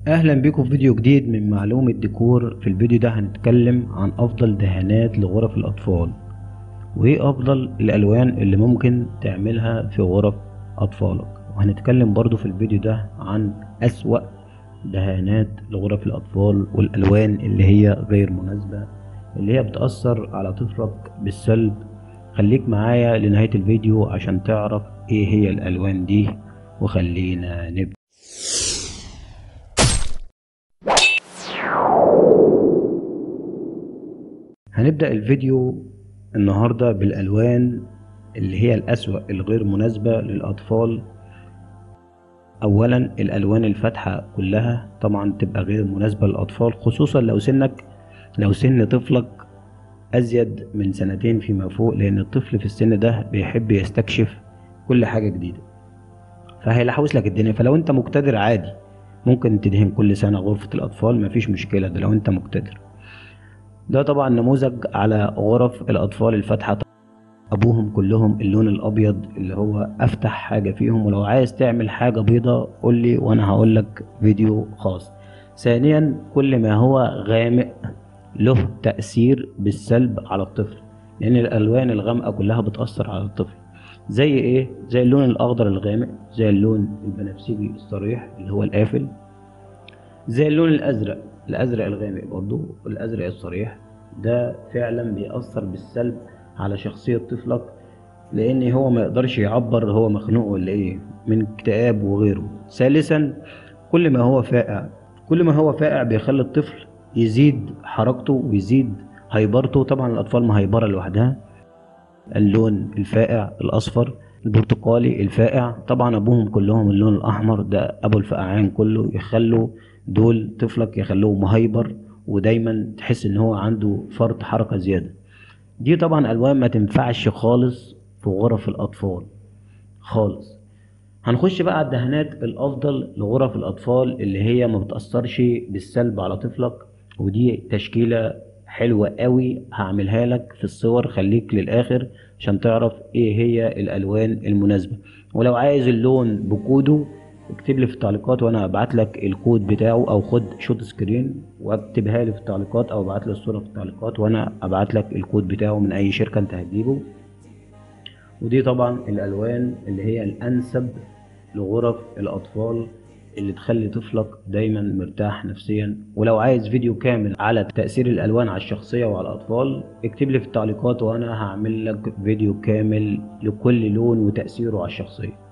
اهلا بكم في فيديو جديد من معلومة ديكور. في الفيديو ده هنتكلم عن افضل دهانات لغرف الاطفال، وايه افضل الالوان اللي ممكن تعملها في غرف اطفالك. وهنتكلم برضو في الفيديو ده عن اسوأ دهانات لغرف الاطفال والالوان اللي هي غير مناسبة، اللي هي بتأثر على طفلك بالسلب. خليك معايا لنهاية الفيديو عشان تعرف ايه هي الالوان دي، وخلينا نبدأ. هنبدأ الفيديو النهاردة بالألوان اللي هي الأسوأ الغير مناسبة للأطفال. أولا الألوان الفاتحة كلها طبعا تبقى غير مناسبة للأطفال، خصوصا لو سن طفلك أزيد من سنتين فيما فوق، لأن الطفل في السن ده بيحب يستكشف كل حاجة جديدة، فهيلحوس لك الدنيا. فلو أنت مقتدر عادي ممكن تدهن كل سنة غرفة الأطفال، مفيش مشكلة، ده لو أنت مقتدر. ده طبعا نموذج على غرف الأطفال الفاتحة، ابوهم كلهم اللون الابيض اللي هو افتح حاجه فيهم. ولو عايز تعمل حاجه بيضه قول لي وانا هقول لك فيديو خاص. ثانيا كل ما هو غامق له تاثير بالسلب على الطفل، لان الالوان الغامقه كلها بتاثر على الطفل. زي ايه؟ زي اللون الاخضر الغامق، زي اللون البنفسجي الصريح اللي هو القافل، زي اللون الازرق الغامق برضو، الازرق الصريح. ده فعلا بيأثر بالسلب على شخصية طفلك، لان هو ما يقدرش يعبر هو مخنوق ولا ايه، من اكتئاب وغيره. ثالثا كل ما هو فاقع بيخلي الطفل يزيد حركته ويزيد هيبرته. طبعا الاطفال مهيبره لوحدها. اللون الفاقع الاصفر، البرتقالي الفاقع، طبعا ابوهم كلهم اللون الاحمر، ده ابو الفقعان كله، يخلوا دول طفلك يخلوه مهيبر، ودايما تحس ان هو عنده فرط حركه زياده. دي طبعا الوان ما تنفعش خالص في غرف الاطفال خالص. هنخش بقى على الدهانات الافضل لغرف الاطفال اللي هي ما بتاثرش بالسلب على طفلك، ودي تشكيله حلوه قوي هعملها لك في الصور، خليك للاخر عشان تعرف ايه هي الالوان المناسبه. ولو عايز اللون بكوده اكتب لي في التعليقات وانا ابعت لك الكود بتاعه، او خد شوت سكرين واكتبها لي في التعليقات، او ابعت لي الصوره في التعليقات وانا ابعت لك الكود بتاعه من اي شركه انت هتجيبه. ودي طبعا الالوان اللي هي الانسب لغرف الاطفال، اللي تخلي طفلك دايما مرتاح نفسيا. ولو عايز فيديو كامل على تأثير الالوان على الشخصية وعلى الاطفال اكتب لي في التعليقات وانا هعمل لك فيديو كامل لكل لون وتأثيره على الشخصية.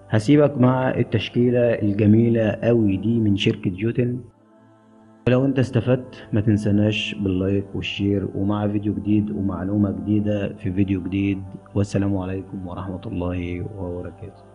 هسيبك مع التشكيلة الجميلة قوي دي من شركة جوتن. ولو انت استفدت ما تنسناش باللايك والشير، ومع فيديو جديد ومعلومة جديدة في فيديو جديد، والسلام عليكم ورحمة الله وبركاته.